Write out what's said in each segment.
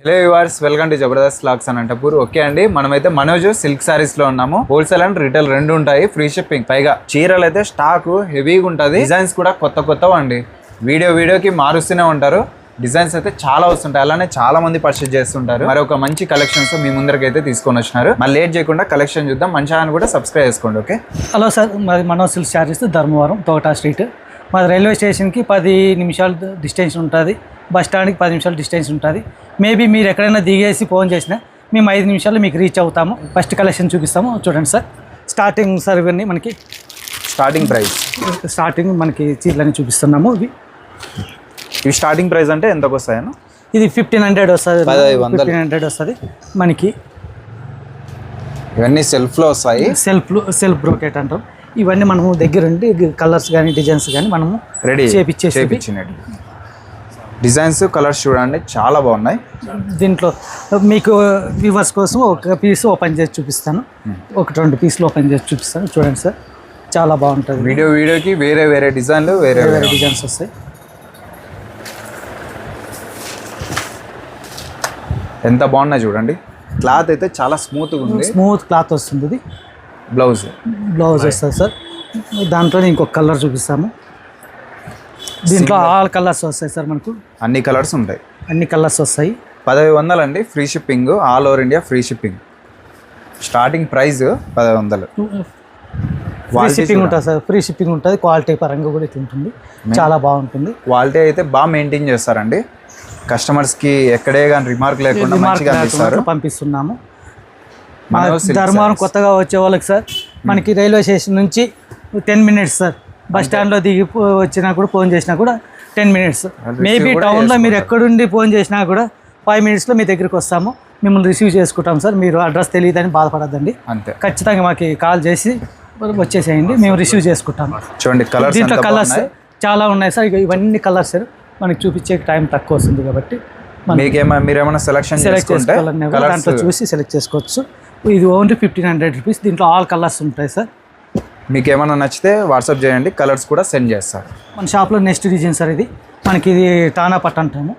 Hello viewers, welcome to Jabardasth vlogs Anantapur. Okay అండి, మనమైతే Manoj silk saris లో ఉన్నాము. హోల్సేల్ అండ్ రిటైల్ రెండు ఉంటాయి, ఫ్రీ షిప్పింగ్. పైగా చీరలు అయితే స్టాక్ హెవీగా ఉంటుంది, డిజైన్స్ కూడా కొత్త అండి. వీడియోకి మారుస్తూనే ఉంటారు. డిజైన్స్ అయితే చాలా వస్తుంటాయి, అలానే చాలా మంది పర్చేజ్ చేస్తుంటారు. మరి ఒక మంచి కలెక్షన్స్ మీ ముందరికి అయితే తీసుకొని వచ్చినారు. మళ్ళీ లేట్ చేయకుండా కలెక్షన్ చూద్దాం. మన ఛానల్ కూడా సబ్స్క్రైబ్ చేసుకోండి. ఓకే, హలో సార్, మాది మనోజ్ సిల్క్ సారీస్, ధర్మవరం తోటా స్ట్రీట్. మాది రైల్వే స్టేషన్కి 10 నిమిషాలు డిస్టెన్స్ ఉంటుంది, బస్ స్టాండ్కి 10 నిమిషాలు డిస్టెన్స్ ఉంటుంది. మేబీ మీరు ఎక్కడైనా దిగేసి ఫోన్ చేసినా మేము 5 నిమిషాల్లో మీకు రీచ్ అవుతాము. ఫస్ట్ కలెక్షన్ చూపిస్తాము, చూడండి సార్. స్టార్టింగ్ సార్ ఇవన్నీ మనకి స్టార్టింగ్ మనకి చీరలని చూపిస్తున్నాము. ఇవి స్టార్టింగ్ ప్రైస్ అంటే ఎంతకు వస్తాయను? ఇది 1500 వస్తుంది, 1500 వస్తుంది మనకి. ఇవన్నీ సెల్ఫ్లో వస్తాయి, సెల్ఫ్ బ్రోకెట్ అంటాం. ఇవన్నీ మనము దగ్గరుండి కలర్స్ కానీ డిజైన్స్ కానీ మనము రెడీ చేపించినట్టు. డిజైన్స్ కలర్స్ చూడండి, చాలా బాగున్నాయి. దీంట్లో మీకు వ్యూవర్స్ కోసం ఒక పీస్ ఓపెన్ చేసి చూపిస్తాను, 1-2 పీసులు ఓపెన్ చేసి చూపిస్తాను. చూడండి సార్, చాలా బాగుంటుంది. వీడియోకి వేరే డిజైన్లు వేరే డిజైన్స్ వస్తాయి. ఎంత బాగున్నాయి చూడండి. క్లాత్ అయితే చాలా స్మూత్గా ఉంది, స్మూత్ క్లాత్ వస్తుంది. ఇది బ్లౌజ్ వస్తుంది సార్. దాంట్లోనే ఇంకొక కలర్ చూపిస్తాము. దీంట్లో ఆల్ కలర్స్ వస్తాయి సార్, మనకు అన్ని కలర్స్ ఉంటాయి, అన్ని కలర్స్ వస్తాయి. 1500 అండి, free shipping, all over India free shipping. Starting price 1500. Free shipping ఉంటుంది సార్, ఫ్రీ షిప్పింగ్ ఉంటుంది. క్వాలిటీ పరంగా కూడా ఇట్లా ఉంటుంది, చాలా బాగుంటుంది. క్వాలిటీ అయితే బాగా మెయింటైన్ చేస్తారండి. కస్టమర్స్కి ఎక్కడే కానీ రిమార్క్ లేకుండా మంచిగా అందిస్తారు. పంపిస్తున్నాము. ధర్మవరం కొత్తగా వచ్చే వాళ్ళకి సార్, మనకి రైల్వే స్టేషన్ నుంచి 10 మినిట్స్ సార్. బస్ స్టాండ్లో దిగి వచ్చినా కూడా ఫోన్ చేసినా కూడా 10 మినిట్స్. మేబీ టౌన్లో మీరు ఎక్కడుండి ఫోన్ చేసినా కూడా 5 మినిట్స్లో మీ దగ్గరికి వస్తాము, మిమ్మల్ని రిసీవ్ చేసుకుంటాం సార్. మీరు అడ్రస్ తెలియదని బాధపడద్దండి, అంతే. ఖచ్చితంగా మాకు కాల్ చేసి వచ్చేసేయండి, మేము రిసీవ్ చేసుకుంటాము. చూడండి, దీంట్లో కలర్స్ చాలా ఉన్నాయి సార్. ఇవన్నీ కలర్స్ సార్ మనకి చూపించే టైం తక్కువ వస్తుంది కాబట్టి మీరేమైనా సెలెక్ట్ చేసుకోవాలన్నా దాంట్లో చూసి సెలెక్ట్ చేసుకోవచ్చు. ఇది ఓన్లీ 1500 రూపీస్. దీంట్లో ఆల్ కలర్స్ ఉంటాయి సార్. మీకు ఏమైనా నచ్చితే వాట్సాప్ చేయండి, కలర్స్ కూడా సెండ్ చేస్తారు. మన షాప్లో నెక్స్ట్ డిజైన్ సార్. ఇది మనకి ఇది టానా పట్టు అంటాము,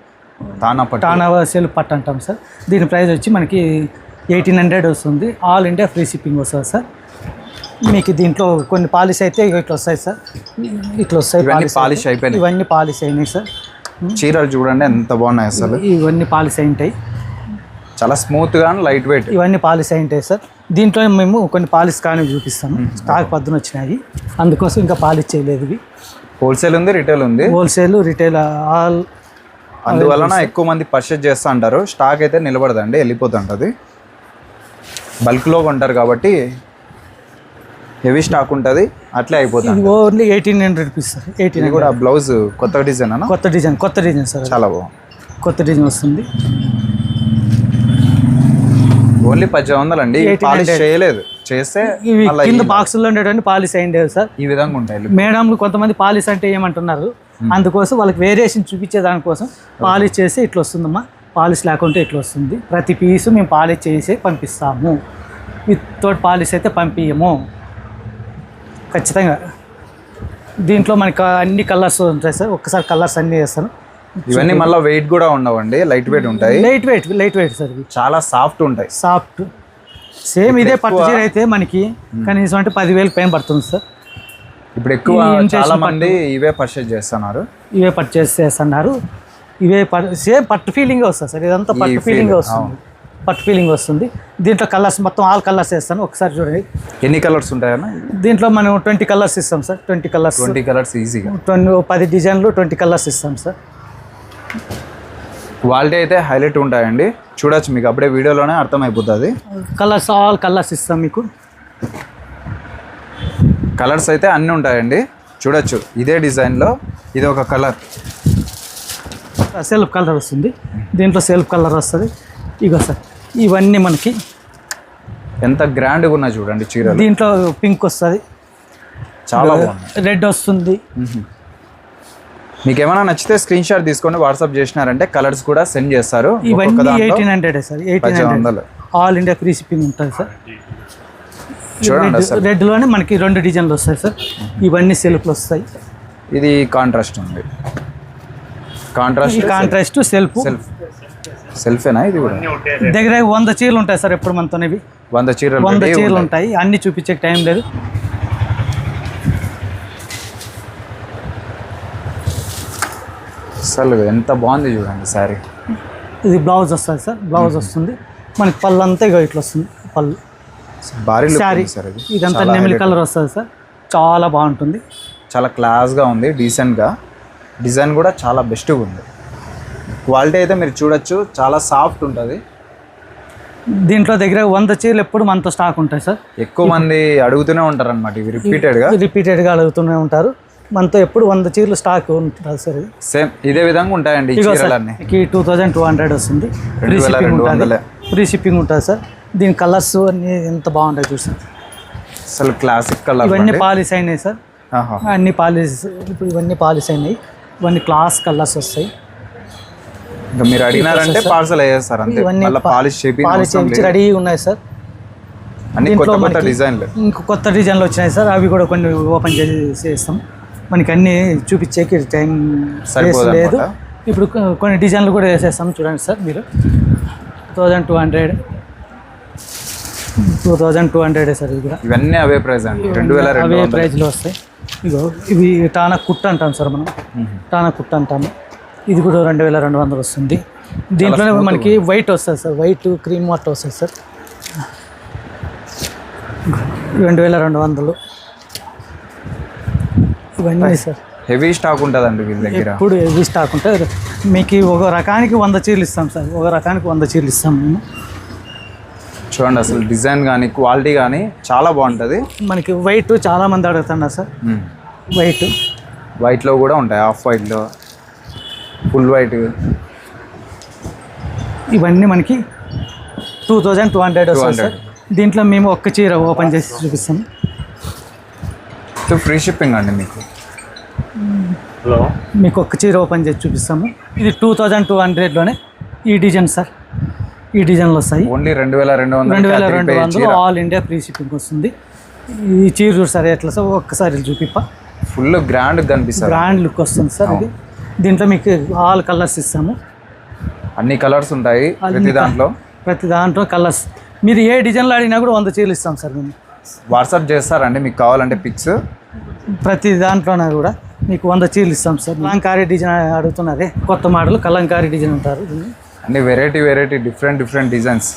టానా సెల్ఫ్ పట్టు అంటాం సార్. దీని ప్రైస్ వచ్చి మనకి 1800 వస్తుంది. ఆల్ ఇండియా ఫ్రీ షిప్పింగ్ వస్తుంది సార్. మీకు దీంట్లో కొన్ని పాలిష్ అయితే ఇట్లా వస్తాయి సార్, ఇట్లా వస్తాయి. పాలిష్ అయిపోయినాయి, ఇవన్నీ పాలిష్ అయినాయి సార్. చీరలు చూడండి ఎంత బాగున్నాయి అసలు. ఇవన్నీ పాలిష్ అయి ఉంటాయి, చాలా స్మూత్గా లైట్ వెయిట్. ఇవన్నీ పాలిష్ అయి ఉంటాయి సార్. దీంట్లో మేము కొన్ని పాలిష్ కానీ చూపిస్తాము. స్టాక్ పద్దున వచ్చినాయి, అందుకోసం ఇంకా పాలిష్ చేయలేదు. ఇవి హోల్సేల్ ఉంది, రిటైల్ ఉంది. Wholesale retail all. అందువలన ఎక్కువ మంది పర్చేజ్ చేస్తూ ఉంటారు. స్టాక్ అయితే నిలబడదండి, వెళ్ళిపోతుంటుంది. బల్క్లో కొంటారు కాబట్టి హెవీ స్టాక్ ఉంటుంది, అట్లే అయిపోతుంది. Only 1800 rupees sir. 1800 కూడా. బ్లౌజ్ కొత్త డిజైన్ అన్న, కొత్త డిజైన్ సార్, చాలా బాగుంది. కొత్త డిజైన్ వస్తుంది. ఓన్లీ 1800 అండి. పాలిష్ చేయలేదు, చేస్తే కింద బాక్సుల్లో ఉండేటువంటి పాలిష్ అయ్యింది సార్. ఈ విధంగా ఉంటాయి. మేడంలు కొంతమంది పాలిష్ అంటే ఏమంటున్నారు, అందుకోసం వాళ్ళకి వేరియేషన్ చూపించే దానికోసం పాలిష్ చేసి ఇట్లా వస్తుందమ్మా. పాలిష్ లేకుంటే ఇట్లా వస్తుంది. ప్రతి పీసు మేము పాలిష్ చేసి పంపిస్తాము, విత్ పాలిష్ అయితే పంపించము ఖచ్చితంగా. దీంట్లో మనకి అన్ని కలర్స్ ఉంటాయి సార్. ఒక్కసారి కలర్స్ అన్నీ వేస్తాను. ఇవన్నీ మళ్ళీ వెయిట్ కూడా ఉండవండి, లైట్ వెయిట్ ఉంటాయి. Light weight sir. చాలా సాఫ్ట్ ఉంటాయి, సాఫ్ట్. సేమ్ ఇదే పట్టు చీర అయితే మనకి కనీసం అంటే 10,000 పైన పడుతుంది సార్. ఇప్పుడు ఎక్కువ చాలా మంది ఇవే పర్చేజ్ చేస్తున్నారు, ఇవే సేమ్ పట్టు ఫీలింగ్ వస్తుంది సార్. ఇదంతా పట్టు ఫీలింగ్ వస్తుంది. దీంట్లో కలర్స్ మొత్తం ఆల్ కలర్స్ వేస్తాను, ఒకసారి చూడండి. ఎన్ని కలర్స్ ఉంటాయన్నా దీంట్లో మనం 20 కలర్స్ ఇస్తాం సార్. 20 కలర్స్ ఈజీగా. 10 డిజైన్లు 20 కలర్స్ ఇస్తాం సార్. క్వాలిటీ అయితే హైలైట్ ఉంటాయండి, చూడొచ్చు. మీకు అప్పుడే వీడియోలోనే అర్థమైపోతుంది. కలర్స్ ఆల్ కలర్స్ ఇస్తాం మీకు. కలర్స్ అయితే అన్నీ ఉంటాయండి, చూడొచ్చు. ఇదే డిజైన్లో ఇది ఒక కలర్, సెల్ఫ్ కలర్ వస్తుంది. దీంట్లో సెల్ఫ్ కలర్ వస్తుంది. ఇగో సార్, ఇవన్నీ మనకి ఎంత గ్రాండ్గా ఉన్నాయి చూడండి చీరలు. దీంట్లో పింక్ వస్తుంది, చాలా బాగుంది. రెడ్ వస్తుంది. మీకు ఏమైనా నచ్చితే స్క్రీన్ షాట్ తీసుకొని వాట్సాప్ చేసినారంటే కలర్స్ కూడా సెండ్ చేస్తారు. ఇవన్నీ 1800 sir. 1800 all India free shipping ఉంటుంది సార్. చూడండి, రెడ్లోనే మనకి 2 డిజైన్లు వస్తాయి సార్. ఇవన్నీ సెల్ఫ్లు వస్తాయి. ఇది కాంట్రాస్ట్ ఉంది, కాంట్రాస్ట్ సెల్ఫ్ సెల్ఫేనా ఇది కూడా? దగ్గర 100 చీరలు ఉంటాయి సార్ ఎప్పుడు మనతో ఇవి 100 చీరలు 100 చీరలు ఉంటాయి. అన్ని చూపించే టైం లేదు. అసలు ఎంత బాగుంది చూడండి శారీ. ఇది బ్లౌజ్ వస్తుంది సార్, బ్లౌజ్ వస్తుంది మనకి. పళ్ళు అంతా ఇగో ఇట్లా వస్తుంది పళ్ళు. భారీ శారీ సార్ ఇది. ఇదంతా నెమిలి కలర్ వస్తుంది సార్, చాలా బాగుంటుంది. చాలా క్లాస్గా ఉంది, డీసెంట్గా. డిజైన్ కూడా చాలా బెస్ట్గా ఉంది. క్వాలిటీ అయితే మీరు చూడొచ్చు, చాలా సాఫ్ట్ ఉంటుంది. దీంట్లో దగ్గర 100 చీరలు ఎప్పుడు మనతో స్టాక్ ఉంటాయి సార్. ఎక్కువ మంది అడుగుతూనే ఉంటారు అనమాట ఇవి రిపీటెడ్గా అడుగుతూనే ఉంటారు. మనతో ఎప్పుడు 100 చీరలు స్టాక్ ఉంటుంది సార్. సేమ్ ఇదే విధంగా ఉంటాయండి ఈ చీరలన్నీ. 2200 వస్తుంది. ఫ్రీ షిప్పింగ్ ఉంటుంది సార్. దీని కలర్స్ అన్నీ ఎంత బాగుంటాయి చూసారు. అసలు క్లాసిక్ కలర్. ఇవన్నీ పాలిష్ అయినాయి సార్, అన్ని పాలిష్. ఇప్పుడు ఇవన్నీ పాలిష్ అయినాయి, ఇవన్నీ క్లాస్ కలర్స్ వస్తాయి. ఇంకా మీరు అడిగినారంటే పార్సల్ అయ్యేస్తారు అంతే. మళ్ళీ పాలిష్ చేయించి రెడీ ఉన్నాయి సార్. అన్ని కొత్త డిజైన్లు, ఇంకో కొత్త డిజైన్లు వచ్చినాయి సార్. అవి కూడా కొన్ని ఓపెన్ చేస్తాం. మనకి అన్ని చూపించేకి టైం లేదు. ఇప్పుడు కొన్ని డిజైన్లు కూడా వేసేస్తాం చూడండి సార్. మీరు 2200 సార్. ఇది కూడా ఇవన్నీ అవే ప్రైస్ అండి, అవే ప్రైజ్లో వస్తాయి. ఇగో ఇవి టానా కుట్ అంటాం సార్ మనం, టానా కుట్ అంటాము. ఇది కూడా 2200 వస్తుంది. దీంట్లోనే మనకి వైట్ వస్తుంది సార్, వైట్ క్రీమ్ వాటర్ వస్తుంది సార్. 2200 ఇవన్నీ సార్. హెవీ స్టాక్ ఉంటుందండి వీళ్ళ దగ్గర. ఇప్పుడు హెవీ స్టాక్ ఉంటుంది. మీకు ఒక రకానికి 100 చీరలు ఇస్తాం సార్, ఒక రకానికి 100 చీరలు ఇస్తాం మేము. చూడండి అసలు డిజైన్ కానీ క్వాలిటీ కానీ చాలా బాగుంటుంది. మనకి వైట్ చాలా మంది అడుగుతున్నారు సార్. వైట్లో కూడా ఉంటాయి, ఆఫ్ వైట్లో, ఫుల్ వైట్. ఇవన్నీ మనకి 2200 వస్తుంది సార్. దీంట్లో మేము ఒక్క చీర ఓపెన్ చేసి చూపిస్తాము. ఫ్రీ షిప్పింగ్ అండి మీకు. మీకు ఒక్క చీర ఓపెన్ చేసి చూపిస్తాము. ఇది 2200లోనే ఈ డిజైన్ సార్. ఈ డిజైన్లు వస్తాయి. Only 2200 all India free shipping వస్తుంది. ఈ చీర చూడు సార్ ఎట్లా సార్, ఒక్కసారి చూపిప్ప. ఫుల్ గ్రాండ్ కనిపిస్తుంది, గ్రాండ్ లుక్ వస్తుంది సార్. ఇది దీంట్లో మీకు ఆల్ కలర్స్ ఇస్తాము. అన్ని కలర్స్ ఉంటాయి ప్రతి దాంట్లో కలర్స్. మీరు ఏ డిజైన్లో అడిగినా కూడా 100 చీరలు ఇస్తాం సార్ మేము. వాట్సాప్ చేస్తారండి మీకు కావాలంటే పిక్స్. ప్రతి దాంట్లోనే కూడా మీకు 100 చీరలు ఇస్తాం సార్. కలంకారీ డిజైన్ అడుగుతున్నారే, కొత్త మోడల్ కలంకారీ డిజైన్ ఉంటారు. అన్ని వెరైటీ డిఫరెంట్ డిజైన్స్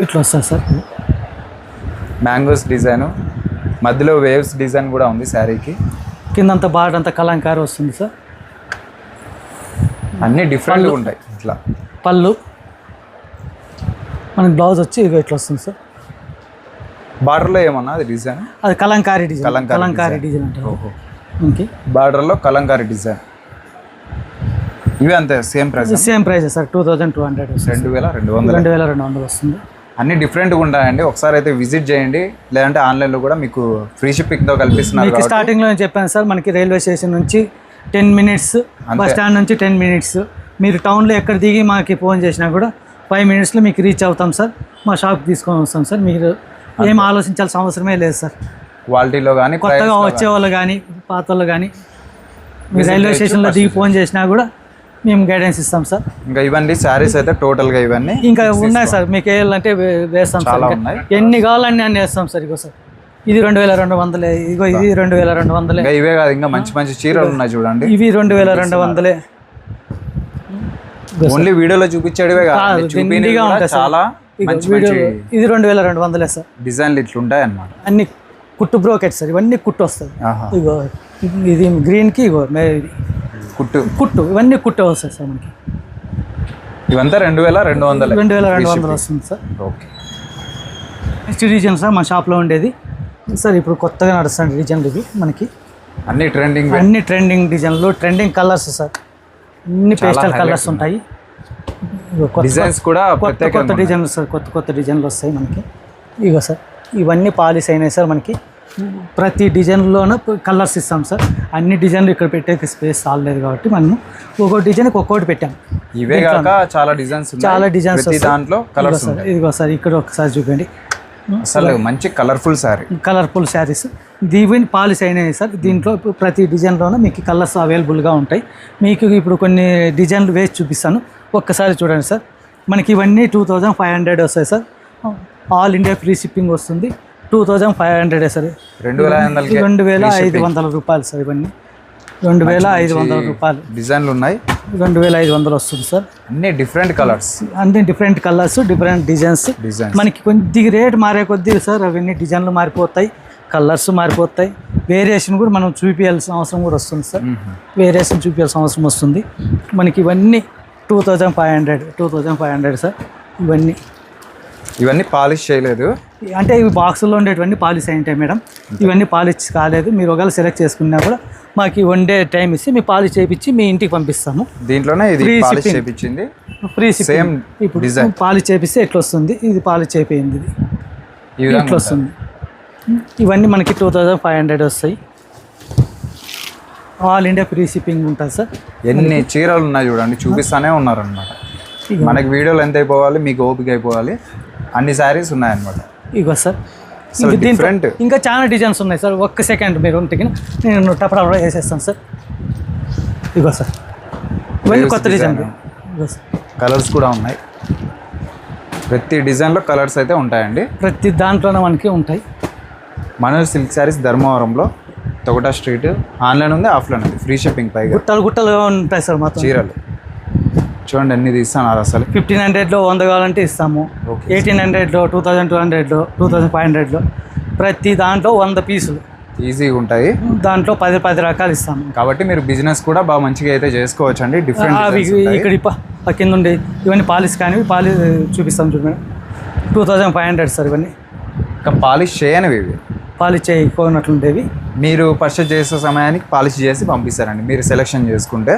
ఇట్లా వస్తుంది సార్. మ్యాంగోస్ డిజైన్, మధ్యలో వేవ్స్ డిజైన్ కూడా ఉంది శారీకి. కిందంతా బార్డర్ అంతా కలంకారీ వస్తుంది సార్. అన్నీ డిఫరెంట్గా ఉంటాయి. ఇట్లా పళ్ళు మనకి బ్లౌజ్ వచ్చి ఇట్లా వస్తుంది సార్. బార్డర్లో ఏమన్నా అది డిజైన్, అది కలంకారీ డిజైన్ అంటారు. ఓకే, బార్డర్లో కలంకారీ డిజైన్. ఇవి అంతే సేమ్ ప్రైస్ సార్. 2200 2200 వస్తుంది. అన్ని డిఫరెంట్గా ఉంటాయండి. ఒకసారి అయితే విజిట్ చేయండి, లేదంటే ఆన్లైన్లో కూడా మీకు ఫ్రీ షిప్పింగ్తో కల్పిస్తున్నారు. మీకు స్టార్టింగ్లో చెప్పాను సార్, మనకి రైల్వే స్టేషన్ నుంచి 10 మినిట్స్, బస్ స్టాండ్ నుంచి 10 మినిట్స్. మీరు టౌన్లో ఎక్కడ దిగి మాకు ఫోన్ చేసినా కూడా 5 మినిట్స్లో మీకు రీచ్ అవుతాం సార్. మా షాప్కి తీసుకొని వస్తాం సార్. మీరు ఏం ఆలోచించాల్సిన అవసరమే లేదు సార్. క్వాలిటీలో కానీ, కొత్తగా వచ్చేవాళ్ళు కానీ, పాత వాళ్ళు కానీ, మీరు రైల్వే స్టేషన్లో దిగి ఫోన్ చేసినా కూడా మేము గైడెన్స్ ఇస్తాం సార్. ఇంకా ఇవన్నీ శారీస్ అయితే టోటల్గా ఇవన్నీ ఇంకా ఉన్నాయి సార్. మీకు వేయాలంటే వేస్తాం సార్. ఎన్ని కావాలన్నీ అన్నీ వేస్తాం సార్. ఇగో సార్ ఇది 2200. ఇగో ఇది 2200. ఇవే కాదు, ఇంకా మంచి చీరలు ఉన్నాయి చూడండి. ఇవి 2200. ఓన్లీ వీడియోలో చూపించేటివే కాదు, చాలా ఇది 2200 సార్. డిజైన్లు ఇట్లా ఉంటాయి అన్నమాట. అన్ని కుట్టు బ్రోకెట్ సార్. ఇవన్నీ కుట్టు వస్తుంది. ఇగో ఇది గ్రీన్కి, ఇగో కుట్టు ఇవన్నీ కుట్టు వస్తాయి సార్ మనకి. ఇవంతా 2200 వస్తుంది sir. Okay, next design sir మా షాప్లో ఉండేది సార్. ఇప్పుడు కొత్తగా నడుస్తుంది డిజైన్లు ఇవి మనకి. అన్ని ట్రెండింగ్ డిజైన్లు, ట్రెండింగ్ కలర్స్ సార్. అన్ని పేస్టల్ కలర్స్ ఉంటాయి. డిజైన్స్ కూడా కొత్త డిజైన్లు సార్. కొత్త డిజైన్లు వస్తాయి మనకి. ఇగో సార్ ఇవన్నీ పాలిష్ అయినాయి సార్ మనకి. ప్రతి డిజైన్లోనూ కలర్స్ ఇస్తాం సార్. అన్ని డిజైన్లు ఇక్కడ పెట్టే స్పేస్ చాలలేదు కాబట్టి మనము ఒక్కొక్క డిజైన్కి ఒక్కొక్కటి పెట్టాం. ఇవే కాక చాలా డిజైన్స్ దాంట్లో కలర్స్. ఇదిగో సార్ ఇక్కడ ఒకసారి చూపండి. అసలు మంచి కలర్ఫుల్ శారీ. కలర్ఫుల్ శారీస్ దీవిని పాలిష్ అయినాయి సార్. దీంట్లో ఇప్పుడు ప్రతి డిజైన్లోనూ మీకు కలర్స్ అవైలబుల్గా ఉంటాయి. మీకు ఇప్పుడు కొన్ని డిజైన్లు వేసి చూపిస్తాను, ఒక్కసారి చూడండి సార్. మనకి ఇవన్నీ 2500 వస్తాయి sir. All India free shipping వస్తుంది. 2500 సార్. 2500 రూపాయలు సార్. ఇవన్నీ 2500 రూపాయలు. డిజైన్లు ఉన్నాయి. 2500 వస్తుంది సార్. అన్ని డిఫరెంట్ కలర్స్, అన్ని డిఫరెంట్ కలర్స్, డిఫరెంట్ డిజైన్స్. మనకి కొద్దిగా రేట్ మారే కొద్దిగా సార్ అవన్నీ డిజైన్లు మారిపోతాయి, కలర్స్ మారిపోతాయి. వేరియేషన్ కూడా మనం చూపించాల్సిన అవసరం కూడా వస్తుంది సార్. వేరియేషన్ చూపించాల్సిన అవసరం వస్తుంది. మనకి ఇవన్నీ 2500 సార్. ఇవన్నీ పాలిష్ చేయలేదు అంటే ఇవి బాక్సుల్లో ఉండేటువంటి పాలిష్ అయి ఉంటాయి మేడం. ఇవన్నీ పాలిష్ కాలేదు. మీరు ఒకవేళ సెలెక్ట్ చేసుకున్నా కూడా మాకు 1 డే టైం ఇస్తే మీ పాలిష్ చేయించి మీ ఇంటికి పంపిస్తాము. దీంట్లోనే ఇది పాలిష్ చేయించింది, ఫ్రీ సేమ్ ఇప్పుడు పాలిష్ చేపిస్తే ఎట్లా వస్తుంది, ఇది పాలిష్ చేయింది, ఇది ఇట్లా వస్తుంది. ఇవన్నీ మనకి 2500 వస్తాయి. ఆల్ ఇండియా ఫ్రీ షిప్పింగ్ ఉంటుంది సార్. ఎన్ని చీరలు ఉన్నాయి చూడండి, చూపిస్తానే ఉన్నారనమాట. మనకి వీడియోలు ఎంత అయిపోవాలి, మీకు ఓపిక అయిపోవాలి, అన్ని శారీస్ ఉన్నాయన్నమాట. ఇగో సార్ డిఫరెంట్ ఇంకా చాలా డిజైన్స్ ఉన్నాయి సార్. ఒక్క సెకండ్ మీరు ఉంటే నేను టపరా వేసేస్తాను సార్. ఇగో సార్ ఇవన్నీ కొత్త డిజైన్. ఇగో సార్ కలర్స్ కూడా ఉన్నాయి. ప్రతి డిజైన్లో కలర్స్ అయితే ఉంటాయండి. ప్రతి దాంట్లోనే మనకి ఉంటాయి. మనోజ్ సిల్క్ శారీస్ ధర్మవరంలో తొగటా స్ట్రీట్. ఆన్లైన్ ఉంది, ఆఫ్లైన్ ఉంది, ఫ్రీ షిప్పింగ్. పైగా గుట్టలు ఉంటాయి సార్ మొత్తం చీరలు చూడండి ఎన్ని ఇస్తున్నారు అసలు. 1500లో 100 కావాలంటే ఇస్తాము. 1800లో 2200లో 2500లో ప్రతి దాంట్లో 100 పీసులు ఈజీగా ఉంటాయి. దాంట్లో 10 రకాలు ఇస్తాము. కాబట్టి మీరు బిజినెస్ కూడా బాగా మంచిగా అయితే చేసుకోవచ్చు అండి. డిఫరెంట్ ఇక్కడ కింద ఉండే ఇవన్నీ పాలిష్ కానీ పాలిష్ చూపిస్తాం చూడండి. 2500 సార్. ఇవన్నీ ఇంకా పాలిష్ చేయనివి, ఇవి పాలిష్ చేయకపోయినట్లుండేవి. మీరు పర్చేజ్ చేసే సమయానికి పాలిష్ చేసి పంపిస్తారండి. మీరు సెలెక్షన్ చేసుకుంటే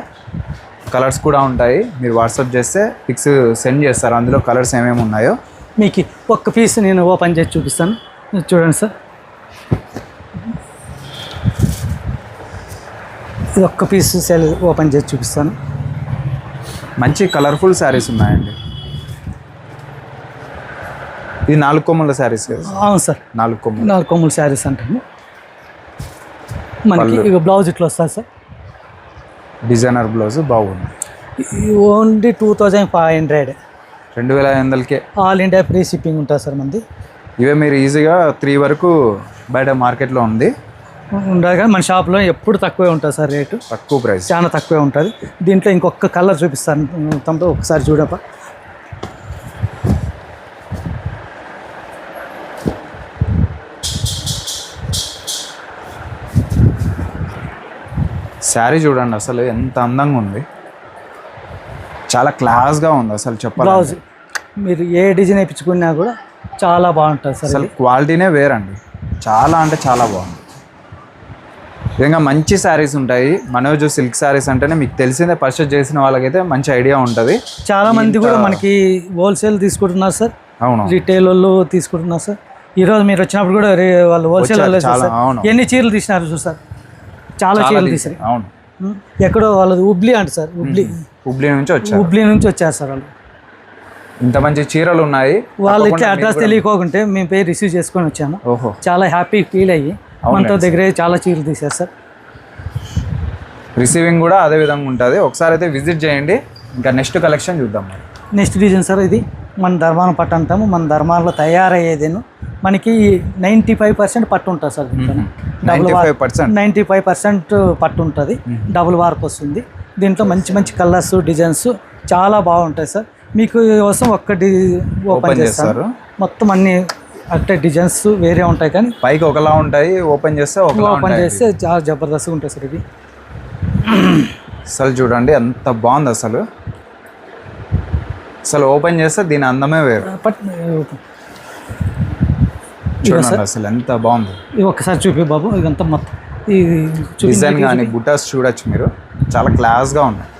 కలర్స్ కూడా ఉంటాయి. మీరు వాట్సాప్ చేస్తే పిక్స్ సెండ్ చేస్తారు, అందులో కలర్స్ ఏమేమి ఉన్నాయో. మీకు ఒక్క పీస్ నేను ఓపెన్ చేసి చూపిస్తాను, చూడండి సార్. ఇది ఒక్క పీస్ ఓపెన్ చేసి చూపిస్తాను. మంచి కలర్ఫుల్ శారీస్ ఉన్నాయండి. ఇది 4 కొమ్ముల శారీస్ కదా? అవును సార్, 4 కొమ్ముల శారీస్ అంటాము. మనకి ఇక బ్లౌజ్ ఇట్లా వస్తుంది సార్. డిజైనర్ బ్లౌజ్ బాగుంది. ఓన్లీ 2500. 2500కే ఆల్ ఇండియా ఫ్రీ షిప్పింగ్ ఉంటుంది సార్ మంది. ఇవే మీరు ఈజీగా 3 వరకు బయట మార్కెట్లో ఉంది ఉండదు, కానీ మన షాప్లో ఎప్పుడు తక్కువే ఉంటుంది సార్. రేటు తక్కువ, ప్రైస్ చాలా తక్కువే ఉంటుంది. దీంట్లో ఇంకొక కలర్ చూపిస్తాను తమ్ముడు, ఒకసారి చూడప్ప. శారీ చూడండి అసలు ఎంత అందంగా ఉంది, చాలా క్లాస్గా ఉంది అసలు. చెప్పాలి బ్లౌజ్ మీరు ఏ డిజైన్ వేయించుకున్నా కూడా చాలా బాగుంటుంది సార్. అసలు క్వాలిటీనే వేరండి, చాలా అంటే చాలా బాగుంది. నిజంగా మంచి శారీస్ ఉంటాయి. మనోజ్ సిల్క్ శారీస్ అంటేనే మీకు తెలిసిందే, పర్చేజ్ చేసిన వాళ్ళకైతే మంచి ఐడియా ఉంటుంది. చాలా మంది కూడా మనకి హోల్సేల్ తీసుకుంటున్నారు సార్. అవును, రిటైల్ వాళ్ళు తీసుకుంటున్నారు సార్. ఈరోజు మీరు వచ్చినప్పుడు కూడా వాళ్ళు హోల్సేల్ ఎన్ని చీరలు తీసినారు చూసారు, చాలా చీరలు తీసారు. అవును, ఎక్కడో వాళ్ళది హుబ్లీ అంట సార్. హుబ్లీ నుంచి వచ్చారు సార్ వాళ్ళు. ఇంత మంచి చీరలు ఉన్నాయి. వాళ్ళకి అడ్రస్ తెలియకోకుంటే మేము పోయి రిసీవ్ చేసుకొని వచ్చాము. ఓహో, చాలా హ్యాపీ ఫీల్ అయ్యి మనతో దగ్గరే చాలా చీరలు తీశారు సార్. రిసీవింగ్ కూడా అదే విధంగా ఉంటుంది. ఒకసారి అయితే విజిట్ చేయండి. ఇంకా నెక్స్ట్ కలెక్షన్ చూద్దాం. నెక్స్ట్ డిజైన్ సార్, ఇది మన ధర్మాన పట్టు అంటాము. మన ధర్మాల్లో తయారయ్యేదేను మనకి 95% పట్టు ఉంటుంది సార్. 95% పట్టు ఉంటుంది, డబుల్ వార్క్ వస్తుంది. దీంట్లో మంచి మంచి కలర్స్, డిజైన్స్ చాలా బాగుంటాయి సార్. మీకు కోసం ఒక్కటి ఓపెన్ చేస్తారు, మొత్తం అన్ని అంటే డిజైన్స్ వేరే ఉంటాయి, కానీ పైకి ఒకలా ఉంటాయి, ఓపెన్ చేస్తే చాలా జబర్దస్త్గా ఉంటాయి సార్. ఇది అసలు చూడండి ఎంత బాగుంది అసలు. అసలు ఓపెన్ చేస్తే దీని అందమే వేరు. చూడండి అసలు ఎంత బాగుంది. ఇది ఒకసారి చూపి బాబు, ఇదంతా మొత్తం డిజైన్ కానీ బుటాస్ చూడొచ్చు మీరు, చాలా క్లాస్గా ఉన్నాయి.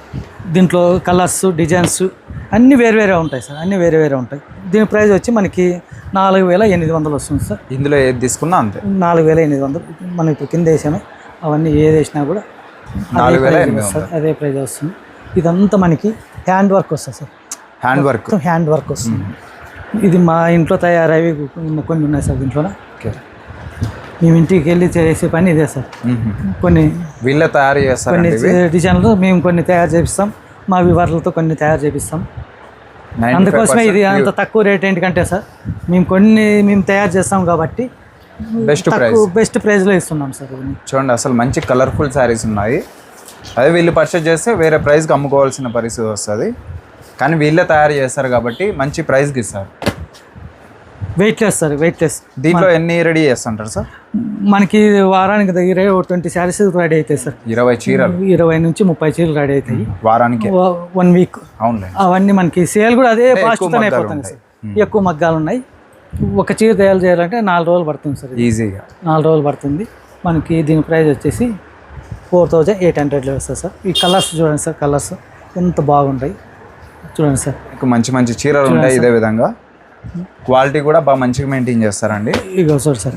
దీంట్లో కలర్స్, డిజైన్స్ అన్నీ వేరే ఉంటాయి సార్, అన్నీ వేరే ఉంటాయి. దీని ప్రైస్ వచ్చి మనకి 4800 వస్తుంది సార్. ఇందులో ఏది తీసుకున్నా అంతే 4800. మనం ఇప్పుడు కింద వేసాము, అవన్నీ ఏది వేసినా కూడా 4800 అదే ప్రైస్ వస్తుంది. ఇదంతా మనకి హ్యాండ్ వర్క్ వస్తుంది సార్. హ్యాండ్ వర్క్ వస్తుంది. ఇది మా ఇంట్లో తయారవి కొన్ని ఉన్నాయి సార్ దీంట్లో. ఓకే. మేము ఇంటికి వెళ్ళి చేసే పని ఇదే సార్. కొన్ని వీళ్ళే తయారు కొన్ని చేస్తారండి ఇవి? డిజైన్లు మేము కొన్ని తయారు చేపిస్తాం, మా వివరాలతో కొన్ని తయారు చేపిస్తాం. 95% అందుకోసమే ఇది అంత pure. తక్కువ రేట్ ఏంటికంటే సార్ మేము తయారు చేస్తాం కాబట్టి బెస్ట్ ప్రైస్. బెస్ట్ ప్రైస్లో ఇస్తున్నాం సార్. ఇది చూడండి అసలు మంచి కలర్ఫుల్ శారీస్ ఉన్నాయి. అదే వీళ్ళు పర్చేజ్ చేస్తే వేరే ప్రైస్కి అమ్ముకోవాల్సిన పరిస్థితి వస్తుంది, కానీ వీళ్ళే తయారు చేస్తారు కాబట్టి మంచి ప్రైస్కి ఇస్తారు. Weightless sir, weightless. దీంట్లో ఎన్ని రెడీ చేస్తుంటారు సార్? మనకి వారానికి దగ్గర 20 శారీస్ రెడీ అవుతాయి సార్. 20 చీరలు 20 నుంచి 30 చీరలు రెడీ అవుతాయి వారానికి. 1 వీక్. అవునులే. అవన్నీ మనకి సేల్ కూడా అదే ఎక్కువ ఫాస్ట్తో మగ్గాలు అయిపోతుంది ఉంటాయి. సార్. ఎక్కువ మగ్గాలు ఉన్నాయి. ఒక చీర తయారు చేయాలంటే 4 రోజులు పడుతుంది సార్. ఈజీగా 4 రోజులు పడుతుంది. మనకి దీని ప్రైస్ వచ్చేసి 4800లో వస్తుంది సార్. ఈ కలర్స్ చూడండి సార్, కలర్స్ ఎంత బాగుంటాయి చూడండి సార్. మంచి మంచి చీరలు ఉంటాయి. ఇదే విధంగా క్వాలిటీ కూడా బాగా మంచిగా మెయింటైన్ చేస్తారండి. ఇగో చూడండి సార్,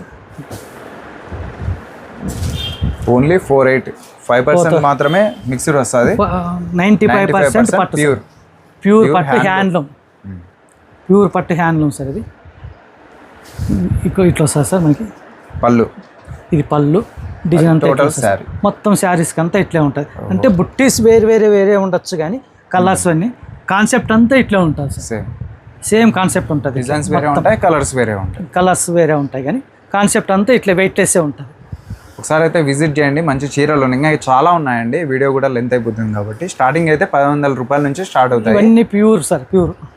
ఓన్లీ 5% మాత్రమే మిక్స్డ్ వస్తుంది. 95% పట్టు ప్యూర్ ప్యూర్ పట్టు హ్యాండ్లూమ్. ప్యూర్ పట్టు హ్యాండ్లూమ్ సార్. ఇది ఇట్లా వస్తుంది సార్ మనకి. పళ్ళు ఇది పళ్ళు డిజైన్ అంతా టోటల్ ఇట్లా వస్తుంది. శారీ మొత్తం శారీస్కి అంతా ఇట్లే ఉంటుంది. అంటే బుట్టీస్ వేరే ఉండొచ్చు, కానీ కలర్స్ అన్ని కాన్సెప్ట్ అంతా ఇట్లే ఉంటుంది సార్. సేమ్ కాన్సెప్ట్ ఉంటుంది. డిజైన్స్ వేరే ఉంటాయి, కలర్స్ వేరే ఉంటాయి. కలర్స్ వేరే ఉంటాయి, కానీ కాన్సెప్ట్ అంతా ఇట్లా వెయిట్లెస్సే ఉంటుంది. ఒకసారి అయితే విజిట్ చేయండి. మంచి చీరలు ఉన్నాయి, ఇంకా చాలా ఉన్నాయండి. వీడియో కూడా లెంత్ అయిపోతుంది కాబట్టి స్టార్టింగ్ అయితే 1500 రూపాయల నుంచి స్టార్ట్ అవుతాయి. ఇవన్నీ ప్యూర్ సార్,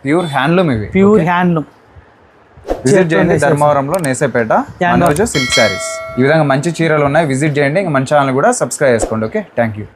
ప్యూర్ హ్యాండ్లూమ్ ఇవి. Pure handloom. విజిట్ చేయండి ధర్మవరంలో నేసేపేట మనోజ్ సిల్క్ శారీస్. ఈ విధంగా మంచి చీరలు ఉన్నాయి. విజిట్ చేయండి. ఇంకా మన ఛానల్ కూడా సబ్స్క్రైబ్ చేసుకోండి. Okay, thank you.